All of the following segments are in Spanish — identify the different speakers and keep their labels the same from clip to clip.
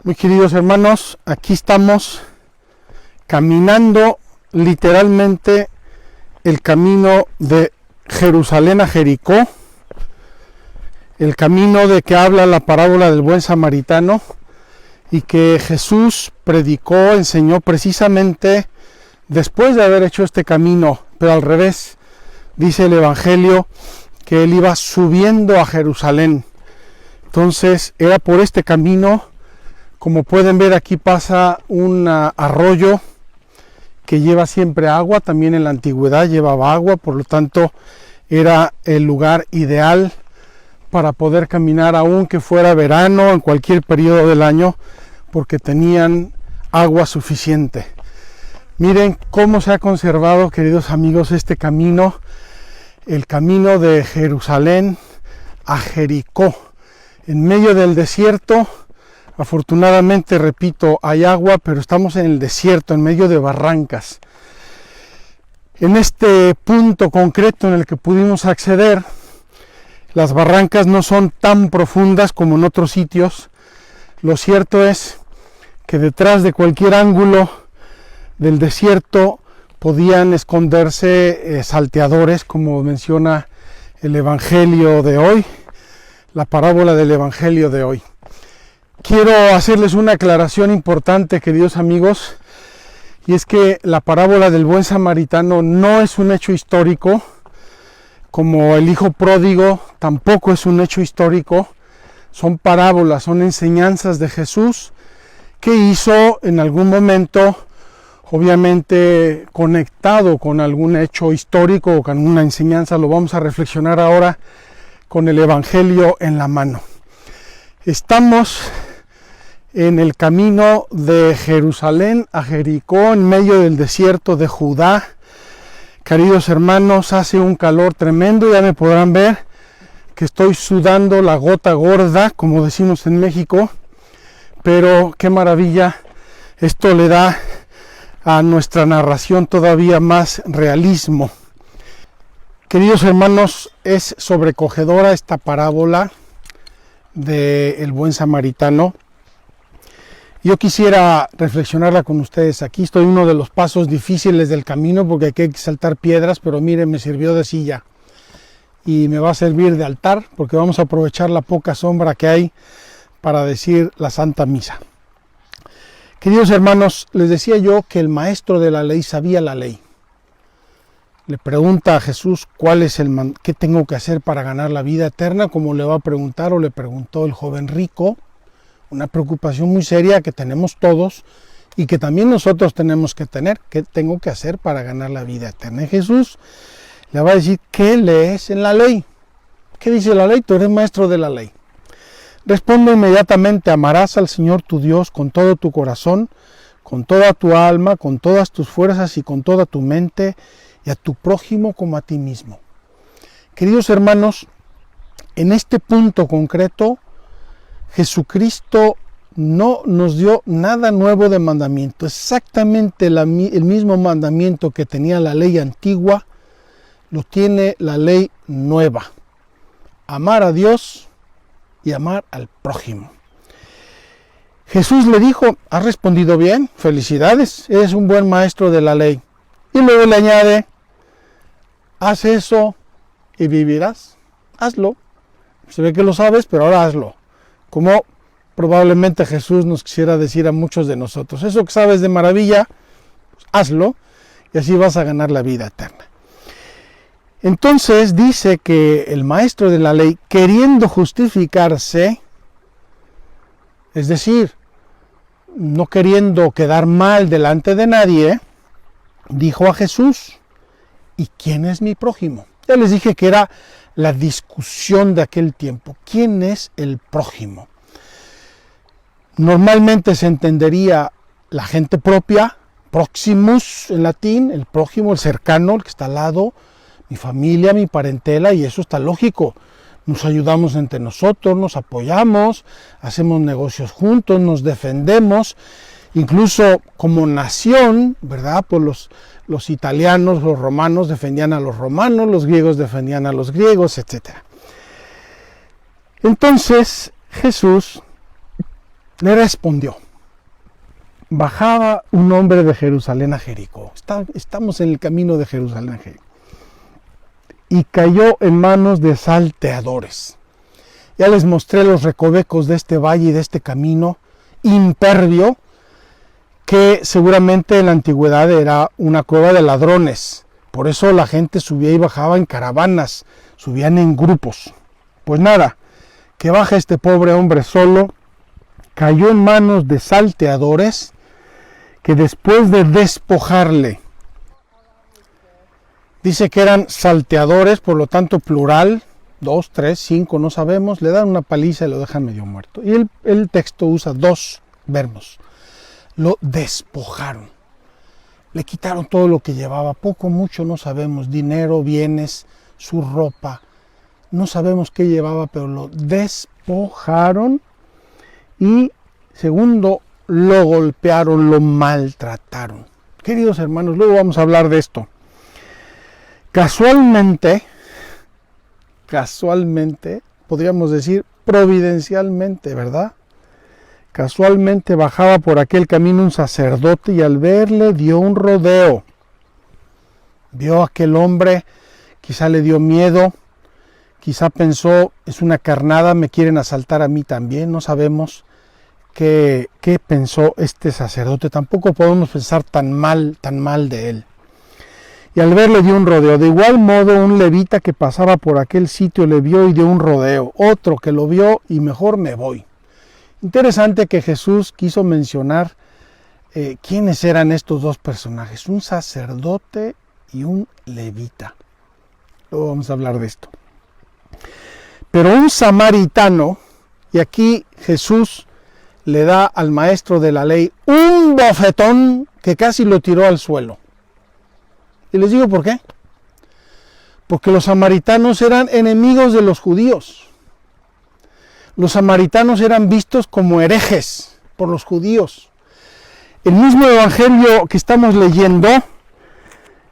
Speaker 1: Muy queridos hermanos, aquí estamos caminando literalmente el camino de Jerusalén a Jericó, el camino de que habla la parábola del buen samaritano y que Jesús predicó, enseñó precisamente después de haber hecho este camino, pero al revés, dice el Evangelio que él iba subiendo a Jerusalén. Entonces era por este camino. Como pueden ver, aquí pasa un arroyo que lleva siempre agua, también en la antigüedad llevaba agua, por lo tanto era el lugar ideal para poder caminar aunque fuera verano, en cualquier periodo del año, porque tenían agua suficiente. Miren cómo se ha conservado, queridos amigos, este camino, el camino de Jerusalén a Jericó, en medio del desierto. Afortunadamente, repito, hay agua, pero estamos en el desierto, en medio de barrancas. En este punto concreto en el que pudimos acceder, las barrancas no son tan profundas como en otros sitios. Lo cierto es que detrás de cualquier ángulo del desierto podían esconderse salteadores, como menciona el Evangelio de hoy, la parábola del Evangelio de hoy. Quiero hacerles una aclaración importante, queridos amigos, y es que la parábola del buen samaritano no es un hecho histórico, como el hijo pródigo tampoco es un hecho histórico. Son parábolas, son enseñanzas de Jesús que hizo en algún momento, obviamente conectado con algún hecho histórico o con una enseñanza. Lo vamos a reflexionar ahora con el Evangelio en la mano. Estamos en el camino de Jerusalén a Jericó, en medio del desierto de Judá. Queridos hermanos, hace un calor tremendo, ya me podrán ver que estoy sudando la gota gorda, como decimos en México, pero qué maravilla, esto le da a nuestra narración todavía más realismo. Queridos hermanos, es sobrecogedora esta parábola del buen samaritano. Yo quisiera reflexionarla con ustedes aquí. Estoy en uno de los pasos difíciles del camino porque aquí hay que saltar piedras, pero miren, me sirvió de silla y me va a servir de altar porque vamos a aprovechar la poca sombra que hay para decir la Santa Misa. Queridos hermanos, les decía yo que el maestro de la ley sabía la ley. Le pregunta a Jesús qué tengo que hacer para ganar la vida eterna, como le va a preguntar o le preguntó el joven rico. Una preocupación muy seria que tenemos todos y que también nosotros tenemos que tener. ¿Qué tengo que hacer para ganar la vida eterna? Y Jesús le va a decir, ¿qué lees en la ley? ¿Qué dice la ley? Tú eres maestro de la ley. Responde inmediatamente, amarás al Señor tu Dios con todo tu corazón, con toda tu alma, con todas tus fuerzas y con toda tu mente, y a tu prójimo como a ti mismo. Queridos hermanos, en este punto concreto, Jesucristo no nos dio nada nuevo de mandamiento, exactamente el mismo mandamiento que tenía la ley antigua, lo tiene la ley nueva. Amar a Dios y amar al prójimo. Jesús le dijo, has respondido bien, felicidades, eres un buen maestro de la ley. Y luego le añade, haz eso y vivirás, hazlo. Se ve que lo sabes, pero ahora hazlo. Como probablemente Jesús nos quisiera decir a muchos de nosotros, eso que sabes de maravilla, pues hazlo y así vas a ganar la vida eterna. Entonces dice que el maestro de la ley, queriendo justificarse, es decir, no queriendo quedar mal delante de nadie, dijo a Jesús, ¿y quién es mi prójimo? Ya les dije que era la discusión de aquel tiempo. ¿Quién es el prójimo? Normalmente se entendería la gente propia, proximus en latín, el prójimo, el cercano, el que está al lado, mi familia, mi parentela, y eso está lógico. Nos ayudamos entre nosotros, nos apoyamos, hacemos negocios juntos, nos defendemos, incluso como nación, ¿verdad? Pues los italianos, los romanos defendían a los romanos, los griegos defendían a los griegos, etc. Entonces Jesús le respondió: bajaba un hombre de Jerusalén a Jericó. Estamos en el camino de Jerusalén a Jericó. Y cayó en manos de salteadores. Ya les mostré los recovecos de este valle y de este camino impervio, que seguramente en la antigüedad era una cueva de ladrones. Por eso la gente subía y bajaba en caravanas, subían en grupos. Pues nada, que baja este pobre hombre solo, cayó en manos de salteadores, que después de despojarle, dice que eran salteadores, por lo tanto plural, 2, 3, 5, no sabemos, le dan una paliza y lo dejan medio muerto. Y el texto usa 2 verbos. Lo despojaron. Le quitaron todo lo que llevaba, poco, mucho, no sabemos, dinero, bienes, su ropa. No sabemos qué llevaba, pero lo despojaron. Y segundo, lo golpearon, lo maltrataron. Queridos hermanos, luego vamos a hablar de esto. Casualmente, podríamos decir providencialmente, ¿verdad? Casualmente bajaba por aquel camino un sacerdote y al verle dio un rodeo. Vio a aquel hombre, quizá le dio miedo, quizá pensó, es una carnada, me quieren asaltar a mí también, no sabemos qué pensó este sacerdote, tampoco podemos pensar tan mal de él. Y al verle dio un rodeo. De igual modo un levita que pasaba por aquel sitio le vio y dio un rodeo. Otro que lo vio y mejor me voy. Interesante que Jesús quiso mencionar quiénes eran estos 2 personajes, un sacerdote y un levita. Luego vamos a hablar de esto. Pero un samaritano, y aquí Jesús le da al maestro de la ley un bofetón que casi lo tiró al suelo. Y les digo por qué. Porque los samaritanos eran enemigos de los judíos. Los samaritanos eran vistos como herejes por los judíos. El mismo evangelio que estamos leyendo,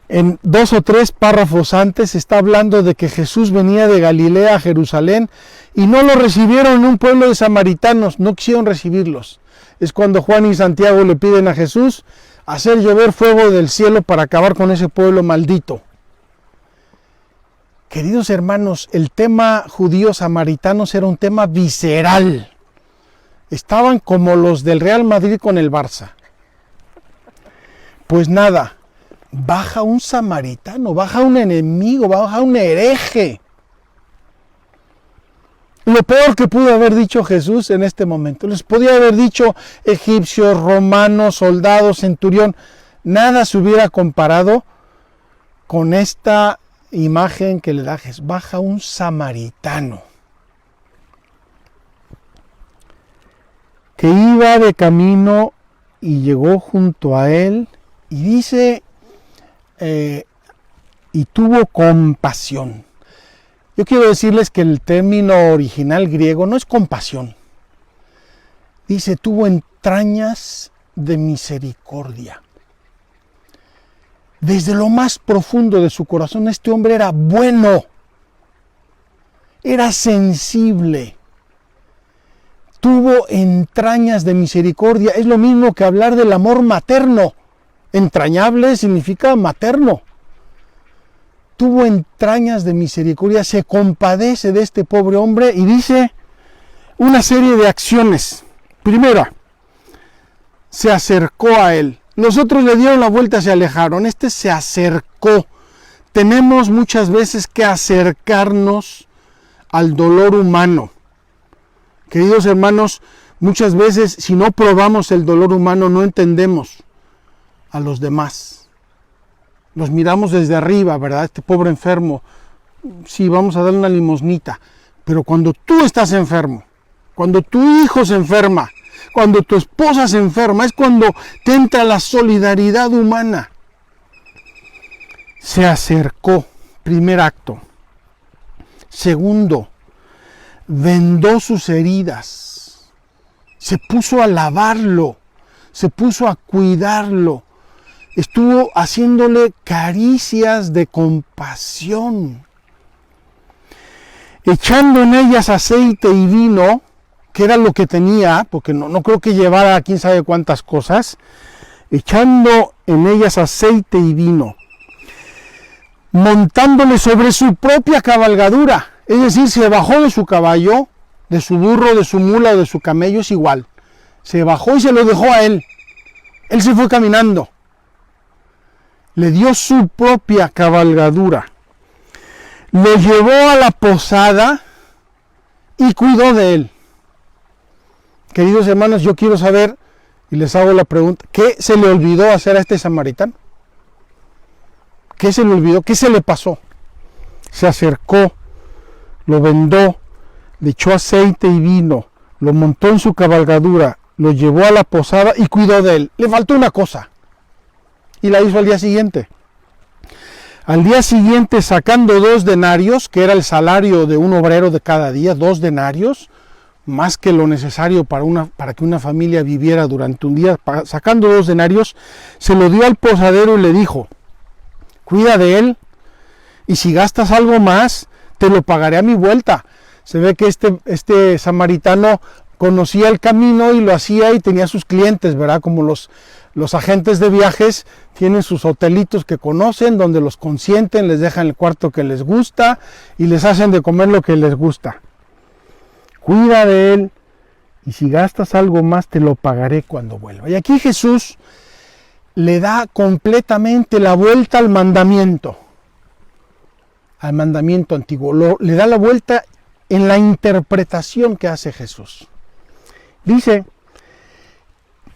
Speaker 1: en 2 o 3 párrafos antes, está hablando de que Jesús venía de Galilea a Jerusalén y no lo recibieron en un pueblo de samaritanos, no quisieron recibirlos. Es cuando Juan y Santiago le piden a Jesús hacer llover fuego del cielo para acabar con ese pueblo maldito. Queridos hermanos, el tema judíos samaritanos era un tema visceral. Estaban como los del Real Madrid con el Barça. Pues nada, baja un samaritano, baja un enemigo, baja un hereje. Lo peor que pudo haber dicho Jesús en este momento. Les podía haber dicho egipcios, romanos, soldados, centurión. Nada se hubiera comparado con esta imagen que le da Jesús. Baja un samaritano que iba de camino y llegó junto a él y dice, y tuvo compasión. Yo quiero decirles que el término original griego no es compasión. Dice, tuvo entrañas de misericordia. Desde lo más profundo de su corazón, este hombre era bueno, era sensible, tuvo entrañas de misericordia. Es lo mismo que hablar del amor materno. Entrañable significa materno. Tuvo entrañas de misericordia, se compadece de este pobre hombre y dice una serie de acciones. Primera, se acercó a él. Los otros le dieron la vuelta, se alejaron. Este se acercó. Tenemos muchas veces que acercarnos al dolor humano. Queridos hermanos, muchas veces si no probamos el dolor humano no entendemos a los demás. Los miramos desde arriba, ¿verdad? Este pobre enfermo, sí, vamos a darle una limosnita. Pero cuando tú estás enfermo, cuando tu hijo se enferma, cuando tu esposa se enferma, es cuando te entra la solidaridad humana. Se acercó, primer acto. Segundo, vendó sus heridas. Se puso a lavarlo, se puso a cuidarlo. Estuvo haciéndole caricias de compasión, echando en ellas aceite y vino, que era lo que tenía, porque no creo que llevara quién sabe cuántas cosas, echando en ellas aceite y vino, montándole sobre su propia cabalgadura, es decir, se bajó de su caballo, de su burro, de su mula o de su camello, es igual, se bajó y se lo dejó a él se fue caminando, le dio su propia cabalgadura, lo llevó a la posada y cuidó de él. Queridos hermanos, yo quiero saber, y les hago la pregunta, ¿qué se le olvidó hacer a este samaritano? ¿Qué se le olvidó? ¿Qué se le pasó? Se acercó, lo vendó, le echó aceite y vino, lo montó en su cabalgadura, lo llevó a la posada y cuidó de él. Le faltó una cosa, y la hizo al día siguiente. Al día siguiente, sacando 2 denarios, que era el salario de un obrero de cada día, 2 denarios, más que lo necesario para que una familia viviera durante un día, sacando 2 denarios, se lo dio al posadero y le dijo, cuida de él, y si gastas algo más, te lo pagaré a mi vuelta. Se ve que este samaritano conocía el camino y lo hacía y tenía sus clientes, ¿verdad? Como los agentes de viajes tienen sus hotelitos que conocen, donde los consienten, les dejan el cuarto que les gusta y les hacen de comer lo que les gusta. Cuida de él y si gastas algo más te lo pagaré cuando vuelva. Y aquí Jesús le da completamente la vuelta al mandamiento antiguo. Le da la vuelta en la interpretación que hace Jesús. Dice,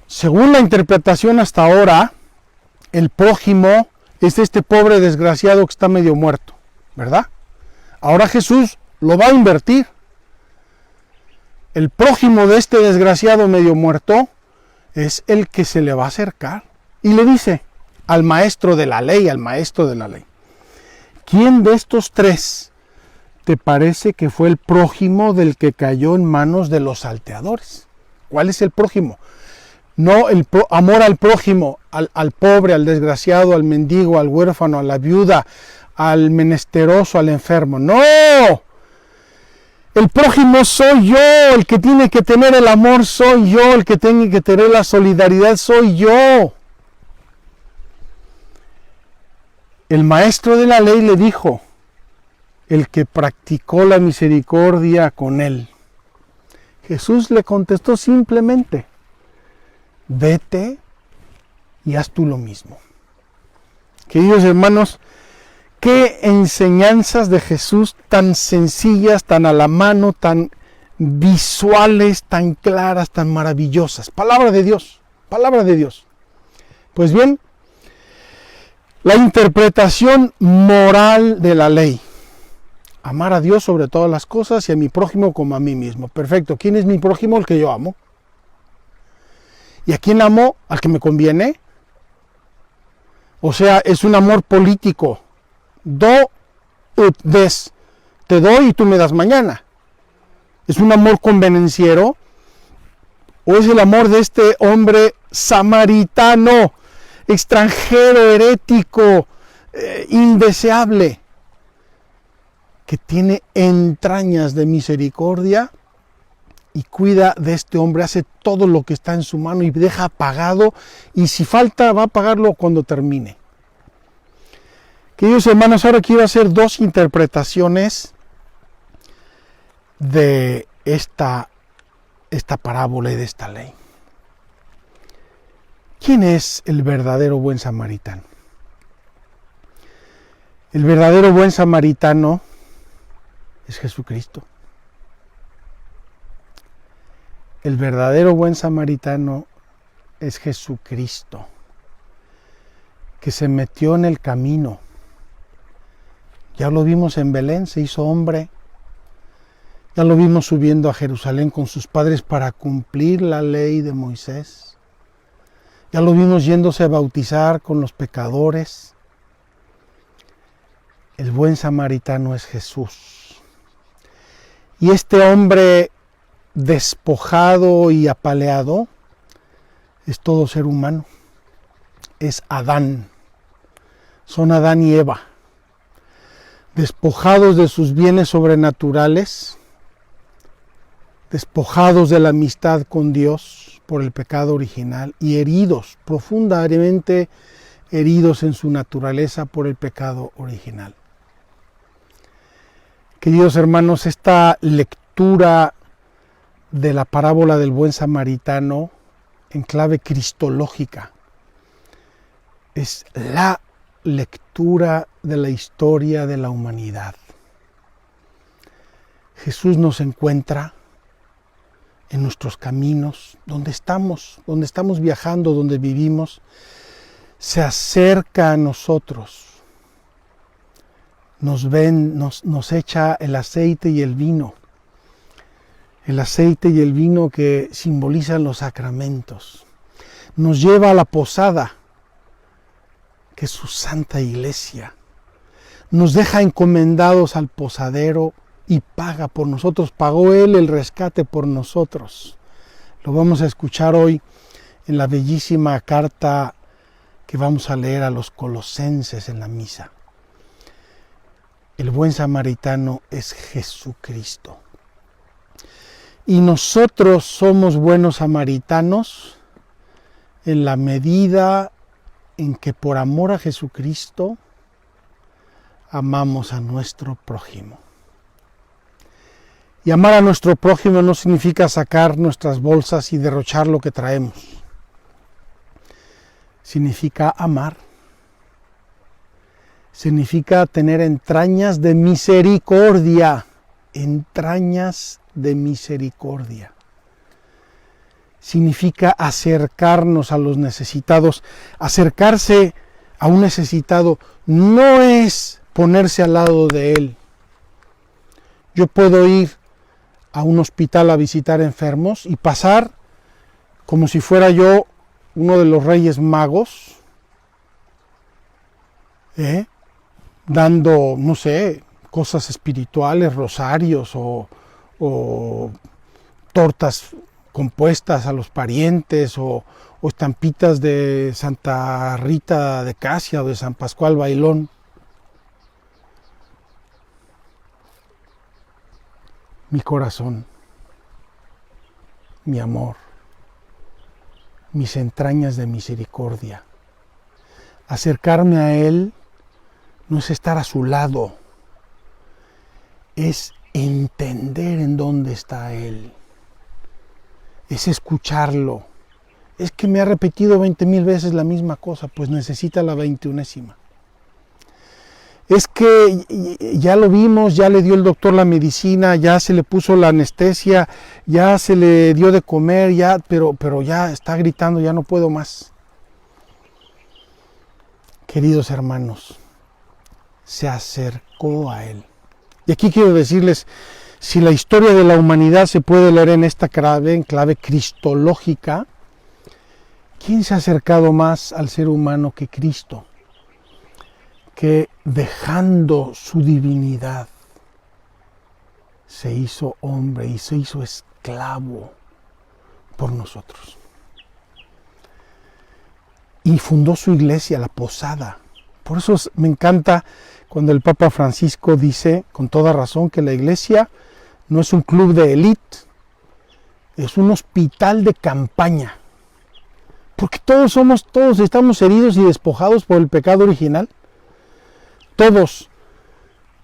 Speaker 1: según la interpretación hasta ahora, el prójimo es este pobre desgraciado que está medio muerto, ¿verdad? Ahora Jesús lo va a invertir. El prójimo de este desgraciado medio muerto es el que se le va a acercar. Y le dice al maestro de la ley, ¿quién de estos 3 te parece que fue el prójimo del que cayó en manos de los salteadores? ¿Cuál es el prójimo? No el amor al prójimo, al pobre, al desgraciado, al mendigo, al huérfano, a la viuda, al menesteroso, al enfermo. ¡No! El prójimo soy yo, el que tiene que tener el amor soy yo, el que tiene que tener la solidaridad soy yo. El maestro de la ley le dijo, el que practicó la misericordia con él. Jesús le contestó simplemente, vete y haz tú lo mismo. Queridos hermanos, qué enseñanzas de Jesús tan sencillas, tan a la mano, tan visuales, tan claras, tan maravillosas. Palabra de Dios, palabra de Dios. Pues bien, la interpretación moral de la ley. Amar a Dios sobre todas las cosas y a mi prójimo como a mí mismo. Perfecto. ¿Quién es mi prójimo? El que yo amo. ¿Y a quién amo? Al que me conviene. O sea, es un amor político. Do ut des. Te doy y tú me das mañana. ¿Es un amor convenenciero? ¿O es el amor de este hombre samaritano, extranjero, herético, indeseable, que tiene entrañas de misericordia y cuida de este hombre, hace todo lo que está en su mano y deja pagado, y si falta va a pagarlo cuando termine? Queridos hermanos, ahora quiero hacer 2 interpretaciones de esta parábola y de esta ley. ¿Quién es el verdadero buen samaritano? El verdadero buen samaritano es Jesucristo. El verdadero buen samaritano es Jesucristo, que se metió en el camino. Ya lo vimos en Belén, se hizo hombre. Ya lo vimos subiendo a Jerusalén con sus padres para cumplir la ley de Moisés. Ya lo vimos yéndose a bautizar con los pecadores. El buen samaritano es Jesús. Y este hombre despojado y apaleado es todo ser humano. Es Adán. Son Adán y Eva. Despojados de sus bienes sobrenaturales, despojados de la amistad con Dios por el pecado original y heridos, profundamente heridos en su naturaleza por el pecado original. Queridos hermanos, esta lectura de la parábola del buen samaritano en clave cristológica es la lectura de la historia de la humanidad. Jesús nos encuentra en nuestros caminos, donde estamos viajando, donde vivimos, se acerca a nosotros, nos echa el aceite y el vino que simbolizan los sacramentos, nos lleva a la posada, que es su santa iglesia, nos deja encomendados al posadero y paga por nosotros, pagó Él el rescate por nosotros. Lo vamos a escuchar hoy en la bellísima carta que vamos a leer a los Colosenses en la misa. El buen samaritano es Jesucristo. Y nosotros somos buenos samaritanos en la medida en que por amor a Jesucristo amamos a nuestro prójimo. Y amar a nuestro prójimo no significa sacar nuestras bolsas y derrochar lo que traemos. Significa amar. Significa tener entrañas de misericordia. Entrañas de misericordia. Significa acercarnos a los necesitados. Acercarse a un necesitado no es ponerse al lado de él. Yo puedo ir a un hospital a visitar enfermos y pasar como si fuera yo uno de los Reyes Magos, dando, no sé, cosas espirituales, rosarios o tortas compuestas a los parientes o estampitas de Santa Rita de Casia o de San Pascual Bailón. Mi corazón, mi amor, mis entrañas de misericordia. Acercarme a Él no es estar a su lado, es entender en dónde está Él, es escucharlo. Es que me ha repetido 20,000 veces la misma cosa, pues necesita la 21ª. Es que ya lo vimos, ya le dio el doctor la medicina, ya se le puso la anestesia, ya se le dio de comer, pero ya está gritando, ya no puedo más. Queridos hermanos, se acercó a Él. Y aquí quiero decirles, si la historia de la humanidad se puede leer en esta clave, en clave cristológica, ¿quién se ha acercado más al ser humano que Cristo? Que dejando su divinidad se hizo hombre y se hizo esclavo por nosotros. Y fundó su iglesia, la Posada. Por eso me encanta cuando el Papa Francisco dice, con toda razón, que la iglesia no es un club de élite, es un hospital de campaña. Porque todos estamos heridos y despojados por el pecado original. Todos.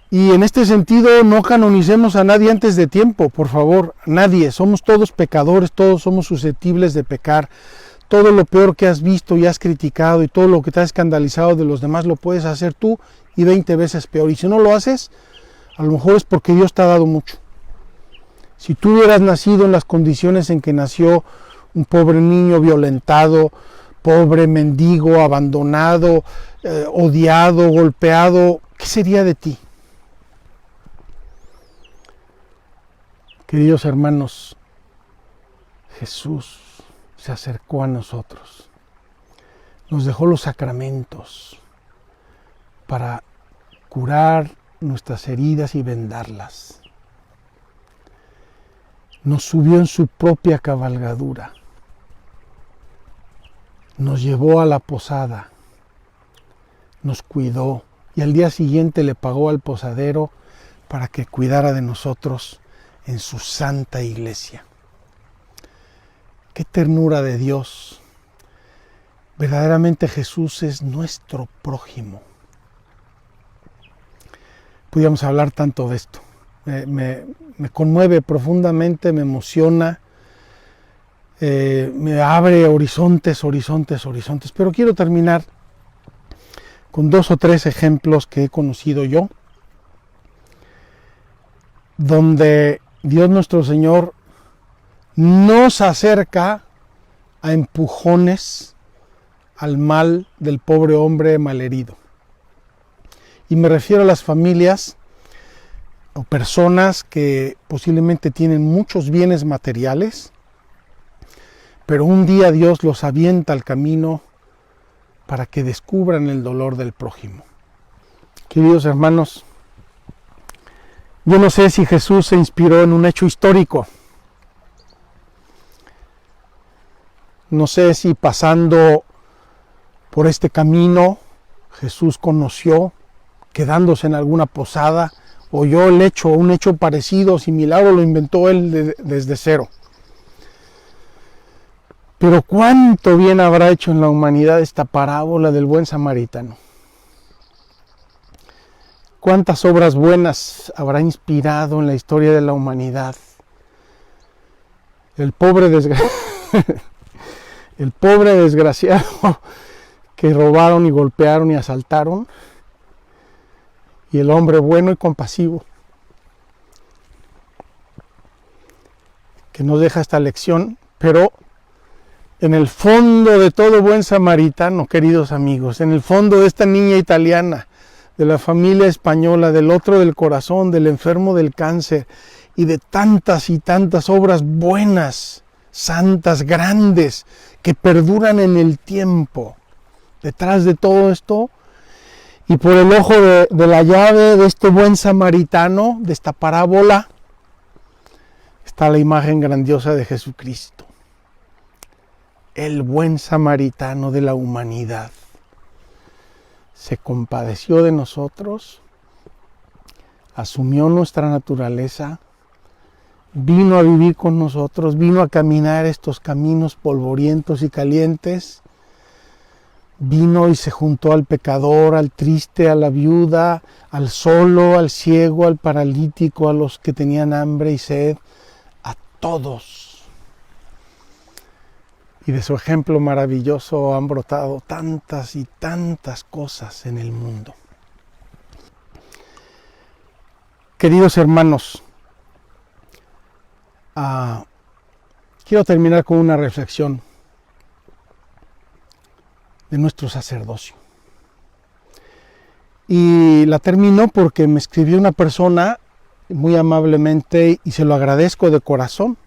Speaker 1: Y en este sentido no canonicemos a nadie antes de tiempo, por favor, nadie. Somos todos pecadores, todos somos susceptibles de pecar. Todo lo peor que has visto y has criticado y todo lo que te ha escandalizado de los demás lo puedes hacer tú y 20 veces peor. Y si no lo haces, a lo mejor es porque Dios te ha dado mucho. Si tú hubieras nacido en las condiciones en que nació un pobre niño violentado, pobre mendigo, abandonado, odiado, golpeado, ¿qué sería de ti? Queridos hermanos, Jesús se acercó a nosotros, nos dejó los sacramentos para curar nuestras heridas y vendarlas. Nos subió en su propia cabalgadura, nos llevó a la posada, nos cuidó y al día siguiente le pagó al posadero para que cuidara de nosotros en su santa iglesia. Qué ternura de Dios. Verdaderamente Jesús es nuestro prójimo. Pudiéramos hablar tanto de esto. Me conmueve profundamente, me emociona, me abre horizontes. Pero quiero terminar con 2 o 3 ejemplos que he conocido yo, donde Dios nuestro Señor nos acerca a empujones al mal del pobre hombre malherido. Y me refiero a las familias o personas que posiblemente tienen muchos bienes materiales, pero un día Dios los avienta al camino para que descubran el dolor del prójimo. Queridos hermanos, yo no sé si Jesús se inspiró en un hecho histórico. No sé si pasando por este camino Jesús conoció, quedándose en alguna posada, oyó un hecho parecido, similar, o lo inventó él desde cero. Pero cuánto bien habrá hecho en la humanidad esta parábola del buen samaritano. Cuántas obras buenas habrá inspirado en la historia de la humanidad. El pobre desgraciado que robaron y golpearon y asaltaron, y el hombre bueno y compasivo que nos deja esta lección. Pero en el fondo de todo buen samaritano, queridos amigos, en el fondo de esta niña italiana, de la familia española, del otro del corazón, del enfermo del cáncer, y de tantas y tantas obras buenas, santas, grandes, que perduran en el tiempo, detrás de todo esto, y por el ojo de la llave de este buen samaritano, de esta parábola, está la imagen grandiosa de Jesucristo, el buen samaritano de la humanidad. Se compadeció de nosotros, asumió nuestra naturaleza, vino a vivir con nosotros, vino a caminar estos caminos polvorientos y calientes, vino y se juntó al pecador, al triste, a la viuda, al solo, al ciego, al paralítico, a los que tenían hambre y sed, a todos. Y de su ejemplo maravilloso han brotado tantas y tantas cosas en el mundo. Queridos hermanos, quiero terminar con una reflexión de nuestro sacerdocio. Y la termino porque me escribió una persona muy amablemente, y se lo agradezco de corazón.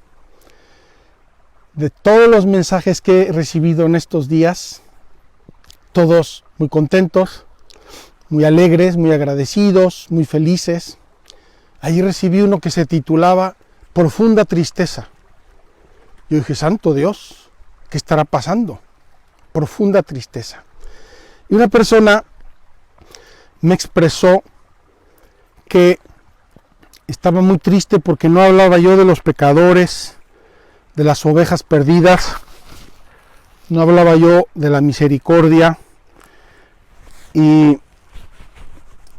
Speaker 1: De todos los mensajes que he recibido en estos días, todos muy contentos, muy alegres, muy agradecidos, muy felices. Allí recibí uno que se titulaba Profunda tristeza. Yo dije, santo Dios, ¿qué estará pasando? Profunda tristeza. Y una persona me expresó que estaba muy triste porque no hablaba yo de los pecadores, de las ovejas perdidas, no hablaba yo de la misericordia, y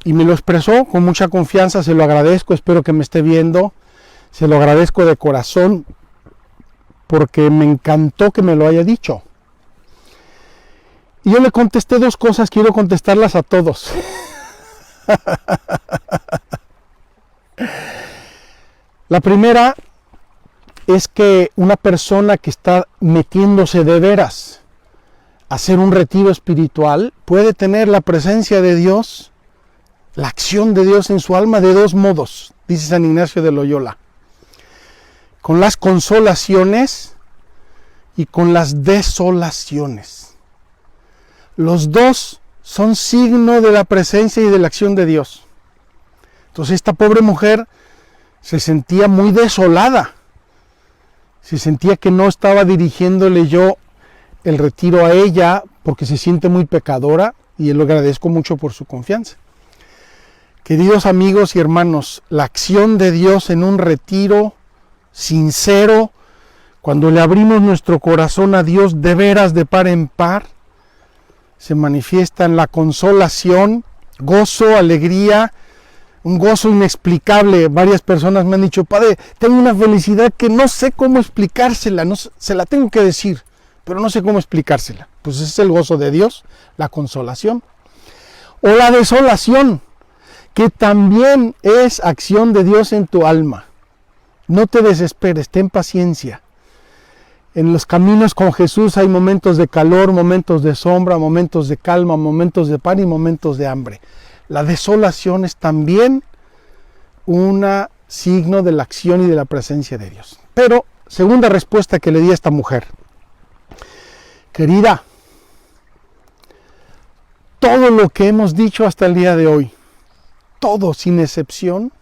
Speaker 1: me lo expresó con mucha confianza. Se lo agradezco, espero que me esté viendo, se lo agradezco de corazón, porque me encantó que me lo haya dicho. Y yo le contesté 2 cosas, quiero contestarlas a todos. La primera es que una persona que está metiéndose de veras a hacer un retiro espiritual puede tener la presencia de Dios, la acción de Dios en su alma de 2 modos, dice San Ignacio de Loyola: con las consolaciones y con las desolaciones. Los 2 son signo de la presencia y de la acción de Dios. Entonces esta pobre mujer se sentía muy desolada, se sentía que no estaba dirigiéndole yo el retiro a ella, porque se siente muy pecadora, y lo agradezco mucho por su confianza. Queridos amigos y hermanos, la acción de Dios en un retiro sincero, cuando le abrimos nuestro corazón a Dios de veras de par en par, se manifiesta en la consolación, gozo, alegría, un gozo inexplicable. Varias personas me han dicho: Padre, tengo una felicidad que no sé cómo explicársela, se la tengo que decir, pero no sé cómo explicársela. Pues ese es el gozo de Dios, la consolación. O la desolación, que también es acción de Dios en tu alma. No te desesperes, ten paciencia. En los caminos con Jesús hay momentos de calor, momentos de sombra, momentos de calma, momentos de pan y momentos de hambre. La desolación es también un signo de la acción y de la presencia de Dios. Pero, segunda respuesta que le di a esta mujer. Querida, todo lo que hemos dicho hasta el día de hoy, todo sin excepción,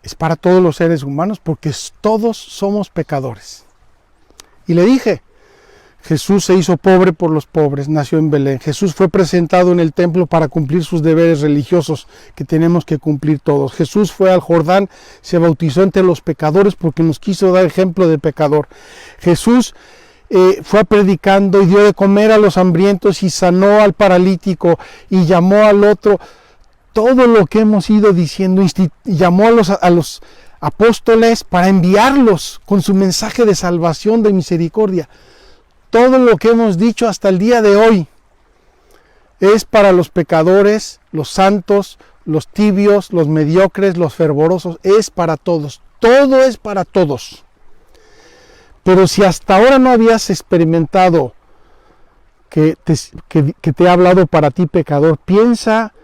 Speaker 1: es para todos los seres humanos, porque todos somos pecadores. Y le dije: Jesús se hizo pobre por los pobres, nació en Belén. Jesús fue presentado en el templo para cumplir sus deberes religiosos que tenemos que cumplir todos. Jesús fue al Jordán, se bautizó entre los pecadores porque nos quiso dar ejemplo de pecador. Jesús fue predicando y dio de comer a los hambrientos y sanó al paralítico y llamó al otro. Todo lo que hemos ido diciendo, llamó a los apóstoles para enviarlos con su mensaje de salvación, de misericordia. Todo lo que hemos dicho hasta el día de hoy es para los pecadores, los santos, los tibios, los mediocres, los fervorosos. Es para todos. Todo es para todos. Pero si hasta ahora no habías experimentado que te he hablado para ti, pecador, piensa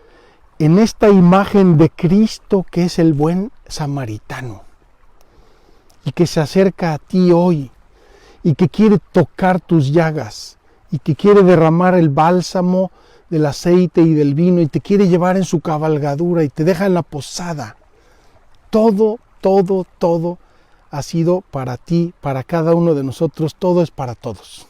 Speaker 1: en esta imagen de Cristo, que es el buen samaritano y que se acerca a ti hoy y que quiere tocar tus llagas y que quiere derramar el bálsamo del aceite y del vino y te quiere llevar en su cabalgadura y te deja en la posada. Todo ha sido para ti, para cada uno de nosotros. Todo es para todos.